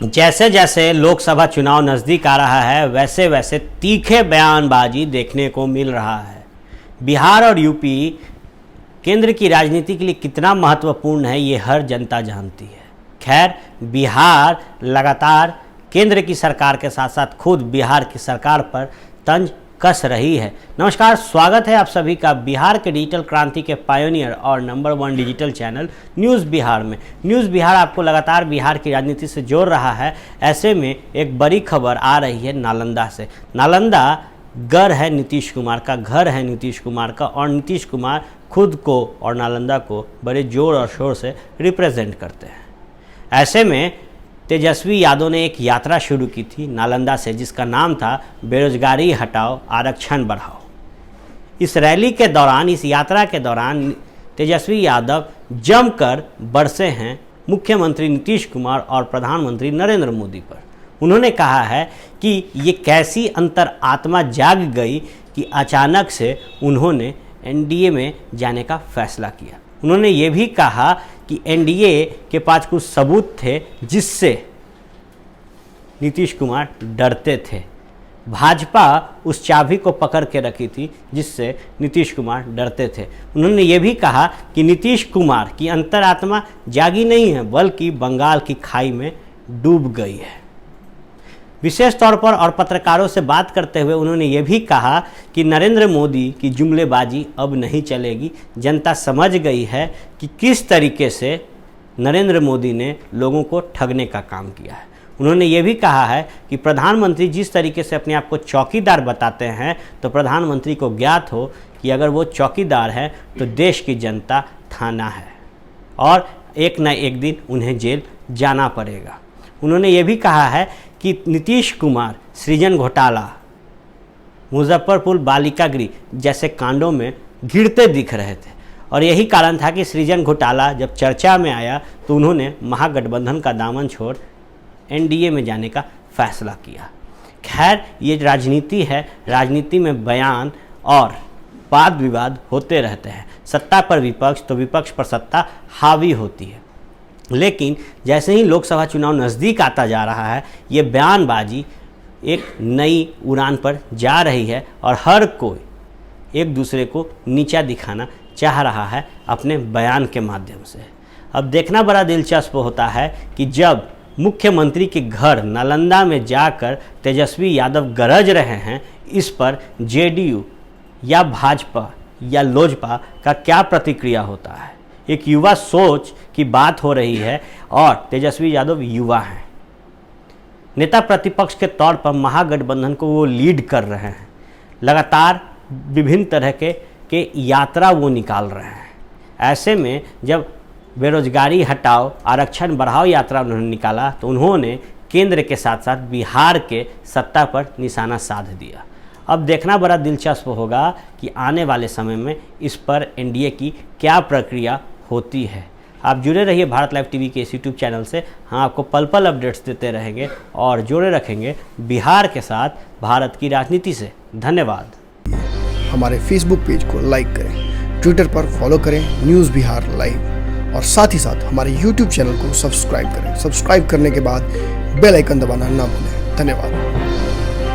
जैसे जैसे लोकसभा चुनाव नज़दीक आ रहा है वैसे वैसे तीखे बयानबाजी देखने को मिल रहा है। बिहार और यूपी केंद्र की राजनीति के लिए कितना महत्वपूर्ण है ये हर जनता जानती है। खैर, बिहार लगातार केंद्र की सरकार के साथ साथ खुद बिहार की सरकार पर तंज कस रही है। नमस्कार, स्वागत है आप सभी का बिहार के डिजिटल क्रांति के पायोनियर और number 1 digital channel news Bihar में। न्यूज़ बिहार आपको लगातार बिहार की राजनीति से जोड़ रहा है। ऐसे में एक बड़ी खबर आ रही है नालंदा से। नालंदा घर है नीतीश कुमार का, घर है नीतीश कुमार का, और नीतीश कुमार खुद को और नालंदा को बड़े जोर और शोर से रिप्रेजेंट करते हैं। ऐसे में तेजस्वी यादव ने एक यात्रा शुरू की थी नालंदा से, जिसका नाम था बेरोजगारी हटाओ आरक्षण बढ़ाओ। इस रैली के दौरान, इस यात्रा के दौरान तेजस्वी यादव जमकर बरसे हैं मुख्यमंत्री नीतीश कुमार और प्रधानमंत्री नरेंद्र मोदी पर। उन्होंने कहा है कि ये कैसी अंतर आत्मा जाग गई कि अचानक से उन्होंने एनडीए में जाने का फैसला किया। उन्होंने ये भी कहा कि एनडीए के पास कुछ सबूत थे जिससे नीतीश कुमार डरते थे। भाजपा उस चाबी को पकड़ के रखी थी जिससे नीतीश कुमार डरते थे। उन्होंने ये भी कहा कि नीतीश कुमार की अंतरात्मा जागी नहीं है बल्कि बंगाल की खाई में डूब गई है। विशेष तौर पर और पत्रकारों से बात करते हुए उन्होंने ये भी कहा कि नरेंद्र मोदी की जुमलेबाजी अब नहीं चलेगी। जनता समझ गई है कि किस तरीके से नरेंद्र मोदी ने लोगों को ठगने का काम किया है। उन्होंने ये भी कहा है कि प्रधानमंत्री जिस तरीके से अपने आप को चौकीदार बताते हैं, तो प्रधानमंत्री को ज्ञात हो कि अगर वो चौकीदार है तो देश की जनता थाना है और एक न एक दिन उन्हें जेल जाना पड़ेगा। उन्होंने ये भी कहा है कि नीतीश कुमार सृजन घोटाला, मुजफ्फरपुर बालिका गृह जैसे कांडों में घिरते दिख रहे थे और यही कारण था कि सृजन घोटाला जब चर्चा में आया तो उन्होंने महागठबंधन का दामन छोड़ एनडीए में जाने का फैसला किया। खैर, ये राजनीति है, राजनीति में बयान और वाद विवाद होते रहते हैं। सत्ता पर विपक्ष तो विपक्ष पर सत्ता हावी होती है। लेकिन जैसे ही लोकसभा चुनाव नज़दीक आता जा रहा है, ये बयानबाजी एक नई उड़ान पर जा रही है और हर कोई एक दूसरे को नीचा दिखाना चाह रहा है अपने बयान के माध्यम से। अब देखना बड़ा दिलचस्प होता है कि जब मुख्यमंत्री के घर नालंदा में जाकर तेजस्वी यादव गरज रहे हैं, इस पर जेडीयू या भाजपा या लोजपा का क्या प्रतिक्रिया होता है। एक युवा सोच की बात हो रही है और तेजस्वी यादव युवा हैं। नेता प्रतिपक्ष के तौर पर महागठबंधन को वो लीड कर रहे हैं। लगातार विभिन्न तरह के यात्रा वो निकाल रहे हैं। ऐसे में जब बेरोजगारी हटाओ आरक्षण बढ़ाओ यात्रा उन्होंने निकाला तो उन्होंने केंद्र के साथ साथ बिहार के सत्ता पर निशाना साध दिया। अब देखना बड़ा दिलचस्प होगा कि आने वाले समय में इस पर एनडीए की क्या प्रक्रिया होती है। आप जुड़े रहिए भारत लाइव टीवी के इस यूट्यूब चैनल से। हम आपको पल पल अपडेट्स देते रहेंगे और जुड़े रखेंगे बिहार के साथ भारत की राजनीति से। धन्यवाद। हमारे फेसबुक पेज को लाइक करें, ट्विटर पर फॉलो करें न्यूज़ बिहार लाइव, और साथ ही साथ हमारे यूट्यूब चैनल को सब्सक्राइब करें। सब्सक्राइब करने के बाद बेल आइकन दबाना ना भूलें। धन्यवाद।